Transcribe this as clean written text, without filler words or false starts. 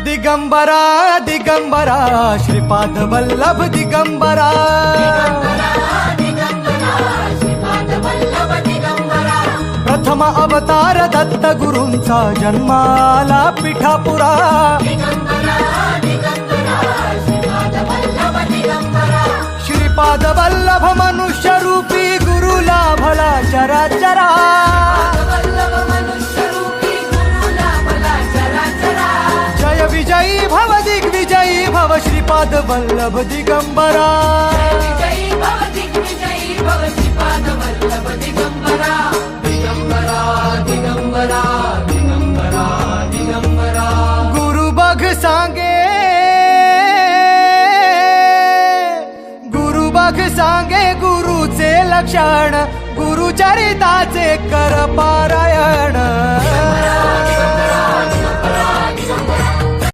दिगंबरा दिगंबरा श्रीपाद वल्लभ दिगंबरा प्रथम अवतार दत्त गुरूंचा जन्माला पिठापुरा श्रीपाद वल्लभ मनुष्य रूपी गुरु लाभला चराचरा जय विजयी भव दिग्विजयी भव श्रीपाद वल्लभ दिगंबरा गुरु बघ सांगे गुरुचे लक्षण गुरुचरिताचे कर पारायण